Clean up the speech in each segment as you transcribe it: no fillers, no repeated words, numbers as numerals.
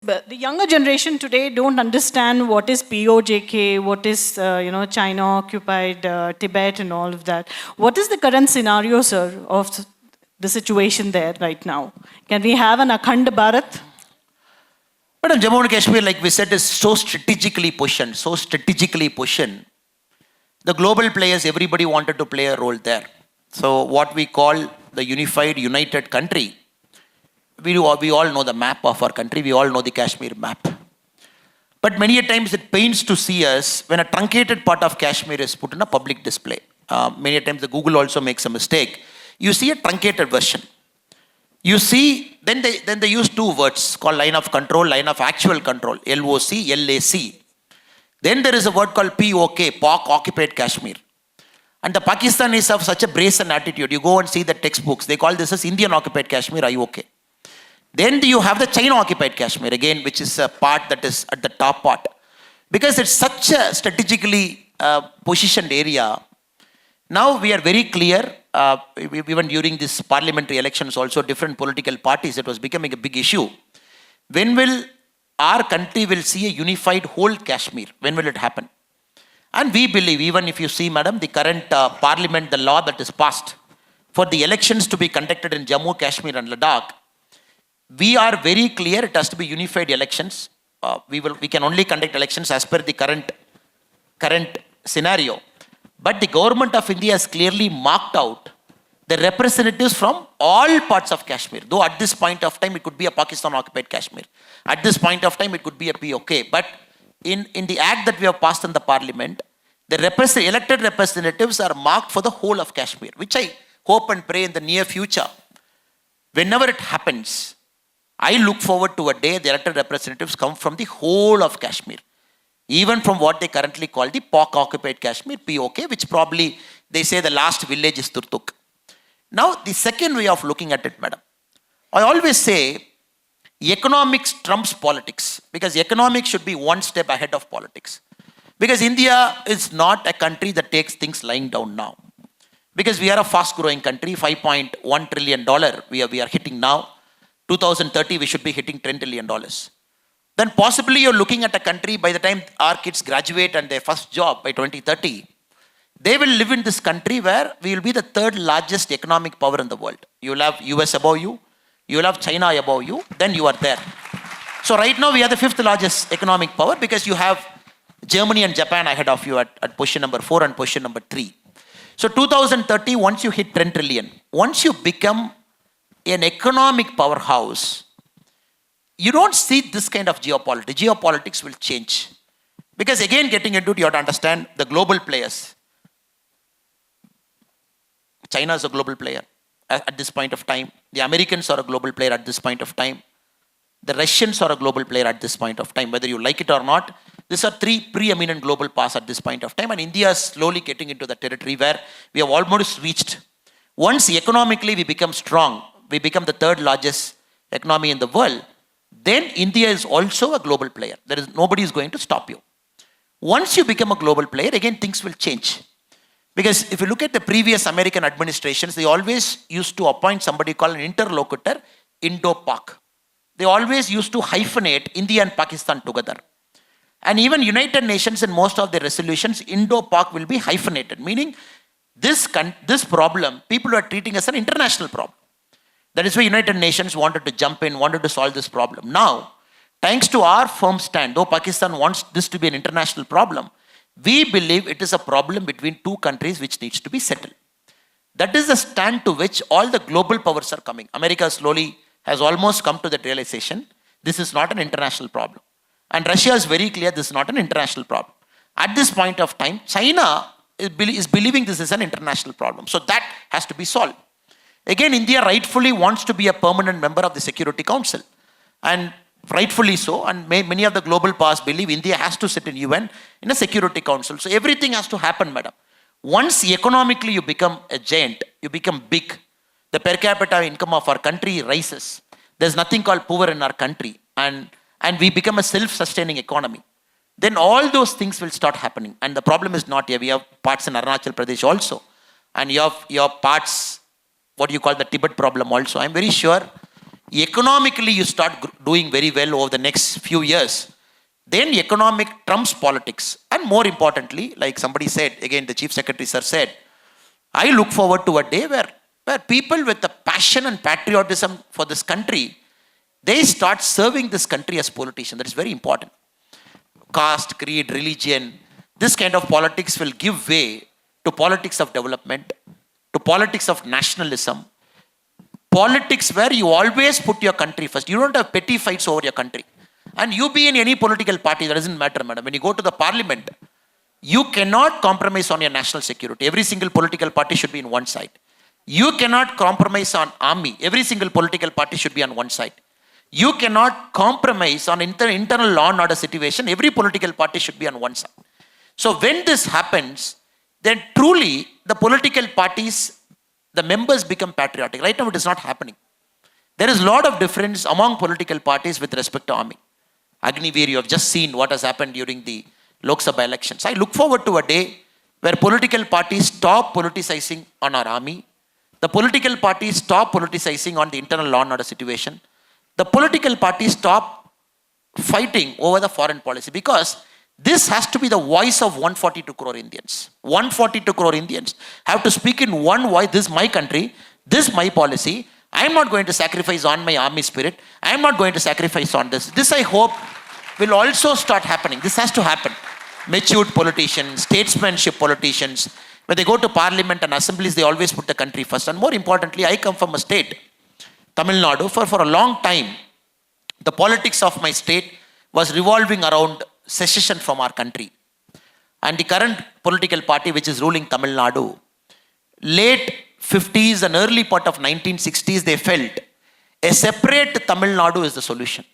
But the younger generation today don't understand what is POJK, what is China occupied Tibet and all of that. What is the current scenario, sir, of the situation there right now? Can we have an Akhand Bharat? But Jammu and Kashmir, like we said, is so strategically positioned, The global players, everybody wanted to play a role there. So what we call the united country, we all know the map of our country, we all know the Kashmir map. But many a times it pains to see us when a truncated part of Kashmir is put in a public display. Many a times the Google also makes a mistake. You see a truncated version. You see, then they use two words called line of control, line of actual control, LOC, LAC. Then there is a word called POK, POK, occupied Kashmir. And the Pakistanis have such a brazen attitude. You go and see the textbooks. They call this as Indian occupied Kashmir, IOK. Then you have the China occupied Kashmir again, which is a part that is at the top part. Because it's such a strategically positioned area. Now we are very clear, even during this parliamentary elections also, different political parties, it was becoming a big issue. When will our country will see a unified whole Kashmir? When will it happen? And we believe, even if you see, madam, the current parliament, the law that is passed for the elections to be conducted in Jammu, Kashmir and Ladakh, we are very clear it has to be unified elections. We can only conduct elections as per the current scenario. But the government of India has clearly marked out the representatives from all parts of Kashmir. Though at this point of time, it could be a Pakistan-occupied Kashmir. At this point of time, it could be a POK. But in the act that we have passed in the parliament, the elected representatives are marked for the whole of Kashmir, which I hope and pray in the near future. Whenever it happens, I look forward to a day the elected representatives come from the whole of Kashmir. Even from what they currently call the POK-occupied Kashmir, POK, which probably they say the last village is Turtuk. Now, the second way of looking at it, madam, I always say economics trumps politics, because economics should be one step ahead of politics. Because India is not a country that takes things lying down now. Because we are a fast-growing country, $5.1 trillion we are hitting now. 2030, we should be hitting $10 trillion. Then possibly you're looking at a country, by the time our kids graduate and their first job by 2030, they will live in this country where we will be the third largest economic power in the world. You will have US above you, you will have China above you, then you are there. So right now we are the fifth largest economic power, because you have Germany and Japan ahead of you at position number 4 and position number 3. So 2030, once you hit 10 trillion, once you become an economic powerhouse, you don't see this kind of geopolitics. Geopolitics will change. Because again, getting into it, you have to understand the global players. China is a global player at this point of time. The Americans are a global player at this point of time. The Russians are a global player at this point of time. Whether you like it or not, these are three preeminent global powers at this point of time. And India is slowly getting into the territory where we have almost reached. Once economically we become strong, we become the third largest economy in the world, then India is also a global player. Nobody is going to stop you. Once you become a global player, again, things will change. Because if you look at the previous American administrations, they always used to appoint somebody called an interlocutor, Indo-Pak. They always used to hyphenate India and Pakistan together. And even United Nations in most of their resolutions, Indo-Pak will be hyphenated, meaning this problem, people are treating as an international problem. That is why United Nations wanted to jump in, wanted to solve this problem. Now, thanks to our firm stand, though Pakistan wants this to be an international problem, we believe it is a problem between two countries which needs to be settled. That is the stand to which all the global powers are coming. America slowly has almost come to that realization, this is not an international problem. And Russia is very clear this is not an international problem. At this point of time, China is believing this is an international problem. So that has to be solved. Again, India rightfully wants to be a permanent member of the Security Council. And rightfully so. And many of the global powers believe India has to sit in UN in a Security Council. So everything has to happen, madam. Once economically you become a giant, you become big, the per capita income of our country rises. There's nothing called poor in our country. And we become a self-sustaining economy. Then all those things will start happening. And the problem is not here. We have parts in Arunachal Pradesh also. And you have parts, what you call the Tibet problem also. I'm very sure economically you start doing very well over the next few years, then economic trumps politics. And more importantly, like somebody said, again the Chief Secretary sir said, I look forward to a day where people with the passion and patriotism for this country, they start serving this country as politicians. That is very important. Caste, creed, religion, this kind of politics will give way to politics of development, to politics of nationalism, politics where you always put your country first. You don't have petty fights over your country. And you be in any political party, that doesn't matter, madam. When you go to the parliament, you cannot compromise on your national security. Every single political party should be in one side. You cannot compromise on army. Every single political party should be on one side. You cannot compromise on internal law and order situation. Every political party should be on one side. So when this happens, then truly the political parties, the members become patriotic. Right now it is not happening. There is a lot of difference among political parties with respect to army. Agniveer, you have just seen what has happened during the Lok Sabha elections. I look forward to a day where political parties stop politicizing on our army. The political parties stop politicizing on the internal law and order situation. The political parties stop fighting over the foreign policy, because this has to be the voice of 142 crore Indians. 142 crore Indians have to speak in one voice. This is my country. This is my policy. I am not going to sacrifice on my army spirit. I am not going to sacrifice on this. This I hope will also start happening. This has to happen. Matured politicians, statesmanship politicians, when they go to parliament and assemblies, they always put the country first. And more importantly, I come from a state, Tamil Nadu. For a long time, the politics of my state was revolving around secession from our country. And the current political party which is ruling Tamil Nadu, late 50s and early part of 1960s, they felt a separate Tamil Nadu is the solution.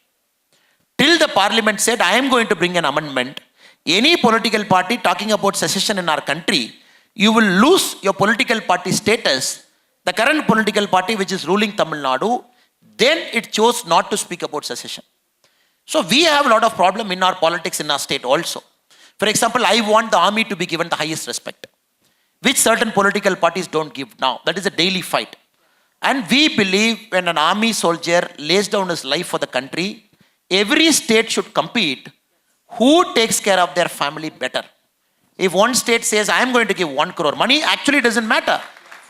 Till the parliament said, I am going to bring an amendment. Any political party talking about secession in our country, you will lose your political party status. The current political party which is ruling Tamil Nadu, then it chose not to speak about secession. So we have a lot of problem in our politics in our state also. For example, I want the army to be given the highest respect, which certain political parties don't give now. That is a daily fight. And we believe when an army soldier lays down his life for the country, every state should compete who takes care of their family better. If one state says, I am going to give 1 crore, money actually doesn't matter.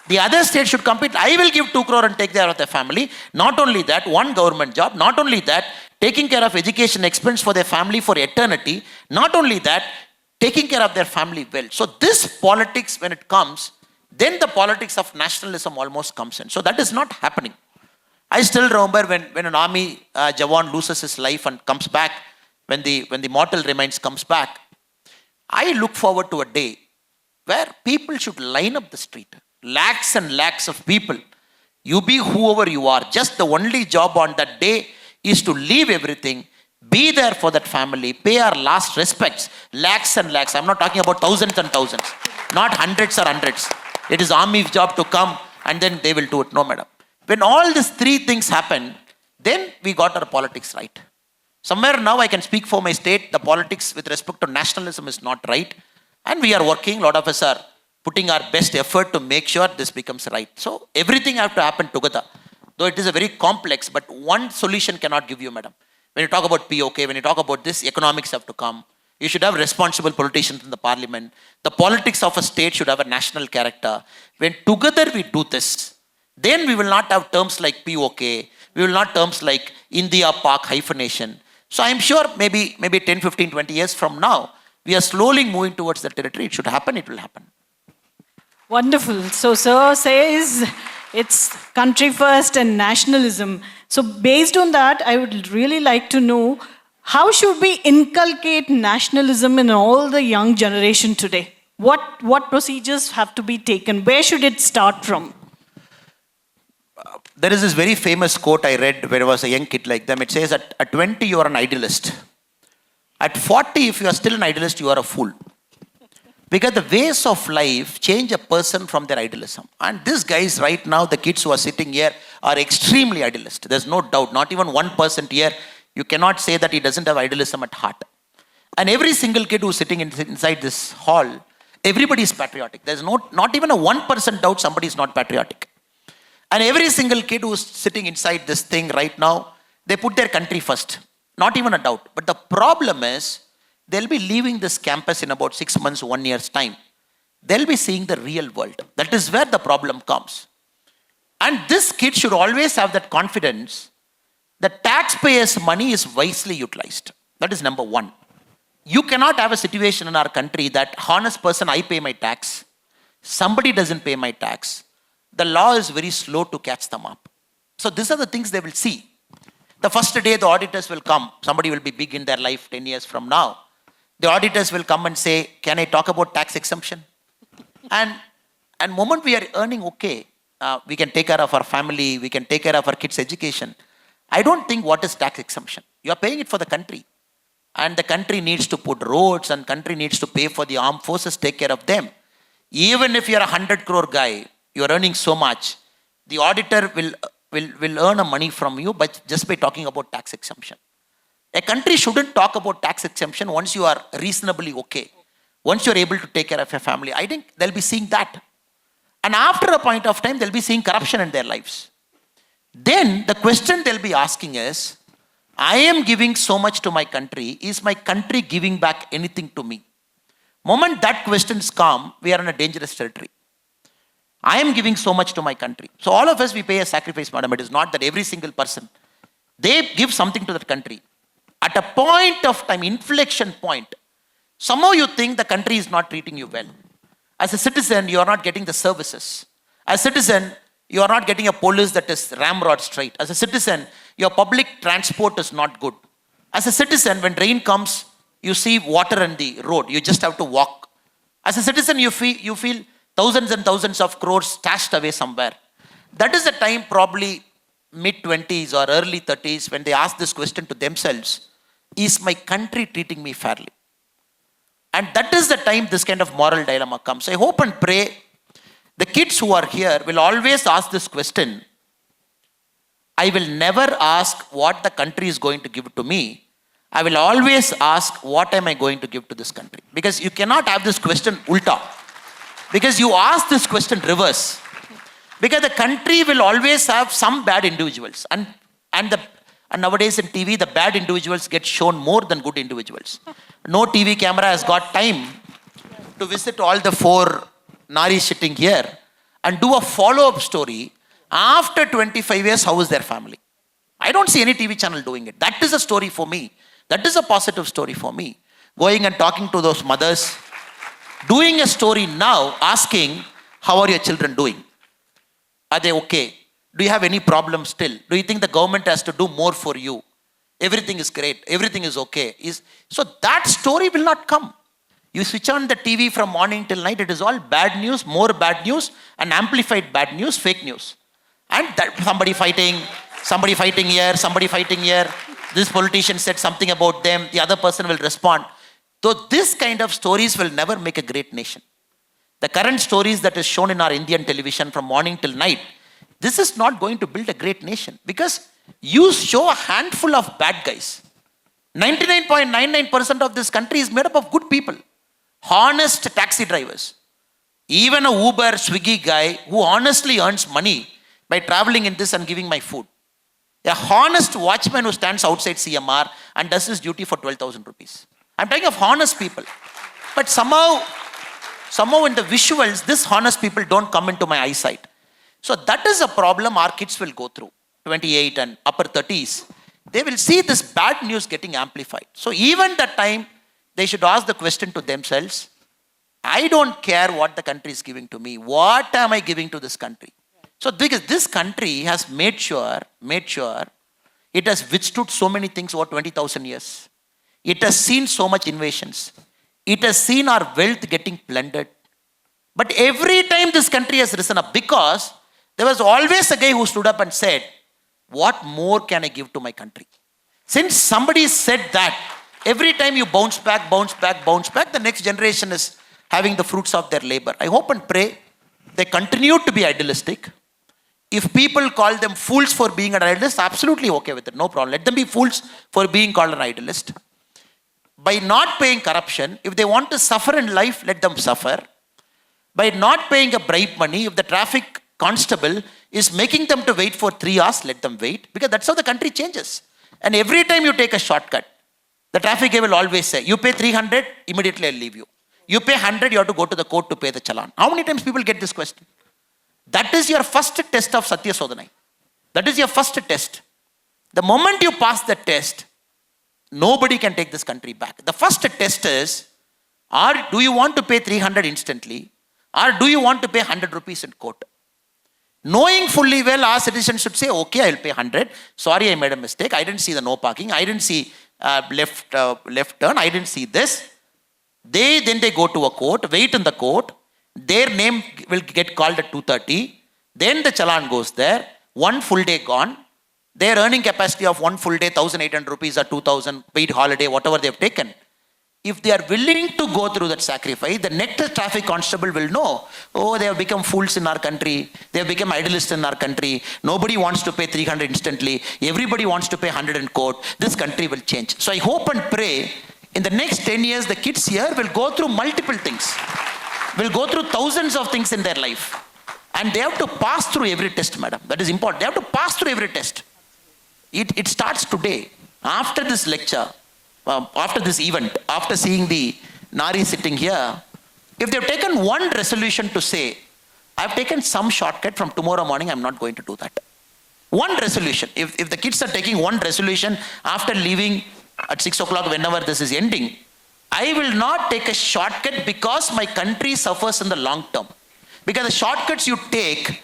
The other state should compete, I will give 2 crore and take care of their family. Not only that, one government job. Not only that, taking care of education expense for their family for eternity. Not only that, taking care of their family well. So this politics, when it comes, then the politics of nationalism almost comes in. So that is not happening. I still remember when an army Jawan loses his life and comes back, when the mortal remains comes back, I look forward to a day where people should line up the street. Lakhs and lakhs of people. You be whoever you are. Just the only job on that day is to leave everything, be there for that family, pay our last respects. Lakhs and lakhs. I'm not talking about thousands and thousands. Not hundreds or hundreds. It is army's job to come and then they will do it. No, madam. When all these three things happen, then we got our politics right. Somewhere now I can speak for my state, the politics with respect to nationalism is not right. And we are working, a lot of us are putting our best effort to make sure this becomes right. So everything has to happen together. Though it is a very complex, but one solution cannot give you, madam. When you talk about POK, when you talk about this, economics have to come. You should have responsible politicians in the parliament. The politics of a state should have a national character. When together we do this, then we will not have terms like POK. We will not terms like India, Pak, hyphenation. So I'm sure maybe 10, 15, 20 years from now, we are slowly moving towards the territory. It should happen, it will happen. Wonderful. So sir says it's country first and nationalism. So based on that, I would really like to know, how should we inculcate nationalism in all the young generation today? What procedures have to be taken? Where should it start from? There is this very famous quote I read when I was a young kid like them. It says, at 20, you are an idealist. At 40, if you are still an idealist, you are a fool. Because the ways of life change a person from their idealism. And these guys right now, the kids who are sitting here, are extremely idealist. There's no doubt. Not even 1% here, you cannot say that he doesn't have idealism at heart. And every single kid who's sitting inside this hall, everybody is patriotic. There's not even a 1% doubt somebody is not patriotic. And every single kid who's sitting inside this thing right now, they put their country first. Not even a doubt. But the problem is, they'll be leaving this campus in about 6 months, 1 year's time. They'll be seeing the real world. That is where the problem comes. And this kid should always have that confidence that taxpayers' money is wisely utilized. That is number one. You cannot have a situation in our country that honest person, I pay my tax. Somebody doesn't pay my tax. The law is very slow to catch them up. So these are the things they will see. The first day the auditors will come. Somebody will be big in their life 10 years from now. The auditors will come and say, can I talk about tax exemption? And moment we are earning okay, we can take care of our family, we can take care of our kids' education. I don't think what is tax exemption. You are paying it for the country. And the country needs to put roads and country needs to pay for the armed forces, take care of them. Even if you're a 100 crore guy, you're earning so much, the auditor will earn a money from you just by talking about tax exemption. A country shouldn't talk about tax exemption once you are reasonably okay. Once you're able to take care of your family. I think they'll be seeing that. And after a point of time, they'll be seeing corruption in their lives. Then the question they'll be asking is, I am giving so much to my country. Is my country giving back anything to me? Moment that questions come, we are in a dangerous territory. I am giving so much to my country. So all of us, we pay a sacrifice, madam. It is not that every single person, they give something to that country. At a point of time, inflection point, somehow you think the country is not treating you well. As a citizen, you are not getting the services. As a citizen, you are not getting a police that is ramrod straight. As a citizen, your public transport is not good. As a citizen, when rain comes, you see water on the road. You just have to walk. As a citizen, you feel thousands and thousands of crores stashed away somewhere. That is the time, probably mid-20s or early 30s, when they ask this question to themselves, is my country treating me fairly? And that is the time this kind of moral dilemma comes. I hope and pray the kids who are here will always ask this question. I will never ask what the country is going to give to me. I will always ask what am I going to give to this country. Because you cannot have this question ulta. Because you ask this question reverse. Because the country will always have some bad individuals. And nowadays in TV, the bad individuals get shown more than good individuals. No TV camera has got time to visit all the 4 Naris sitting here and do a follow-up story. After 25 years, how is their family? I don't see any TV channel doing it. That is a story for me. That is a positive story for me. Going and talking to those mothers, doing a story now, asking, how are your children doing? Are they okay? Do you have any problems still? Do you think the government has to do more for you? Everything is great. Everything is okay. So that story will not come. You switch on the TV from morning till night, it is all bad news, more bad news, and amplified bad news, fake news. And that somebody fighting here. This politician said something about them, the other person will respond. So this kind of stories will never make a great nation. The current stories that is shown in our Indian television from morning till night, this is not going to build a great nation because you show a handful of bad guys. 99.99% of this country is made up of good people. Honest taxi drivers. Even a Uber, Swiggy guy who honestly earns money by traveling in this and giving my food. A honest watchman who stands outside CMR and does his duty for 12,000 rupees. I'm talking of honest people. But somehow in the visuals, these honest people don't come into my eyesight. So that is a problem our kids will go through. 28 and upper 30s. They will see this bad news getting amplified. So even that time, they should ask the question to themselves, I don't care what the country is giving to me. What am I giving to this country? So because this country has made sure it has withstood so many things over 20,000 years. It has seen so much invasions. It has seen our wealth getting plundered. But every time this country has risen up, because there was always a guy who stood up and said, what more can I give to my country? Since somebody said that, every time you bounce back, the next generation is having the fruits of their labor. I hope and pray they continue to be idealistic. If people call them fools for being an idealist, absolutely okay with it, no problem. Let them be fools for being called an idealist. By not paying corruption, if they want to suffer in life, let them suffer. By not paying a bribe money, if the traffic constable is making them to wait for 3 hours, let them wait, because that's how the country changes. And every time you take a shortcut, the traffic guy will always say, you pay 300, immediately I'll leave you. You pay 100, you have to go to the court to pay the challan. How many times people get this question? That is your first test of Satya Sodhanai. That is your first test. The moment you pass the test, nobody can take this country back. The first test is, do you want to pay 300 instantly, or do you want to pay 100 rupees in court? Knowing fully well, our citizens should say, okay, I'll pay 100. Sorry, I made a mistake. I didn't see the no parking. I didn't see left turn. I didn't see this. Then they go to a court, wait in the court. Their name will get called at 2:30. Then the challan goes there. 1 full day gone. Their earning capacity of 1 full day, 1,800 rupees or 2,000, paid holiday, whatever they have taken. If they are willing to go through that sacrifice, the next traffic constable will know, oh, they have become fools in our country. They have become idealists in our country. Nobody wants to pay 300 instantly. Everybody wants to pay 100 in court. This country will change. So I hope and pray in the next 10 years, the kids here will go through multiple things. Will go through thousands of things in their life. And they have to pass through every test, madam. That is important. They have to pass through every test. It starts today. After this lecture, after this event, after seeing the Nari sitting here, if they've taken one resolution to say, I've taken some shortcut from tomorrow morning, I'm not going to do that. One resolution. If the kids are taking one resolution after leaving at 6 o'clock, whenever this is ending, I will not take a shortcut because my country suffers in the long term. Because the shortcuts you take,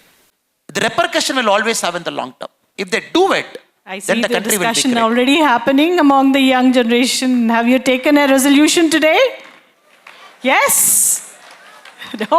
the repercussion will always have in the long term. If they do it, I then see the the country will be discussion great. already happening among the young generation. Have you taken a resolution today? Yes.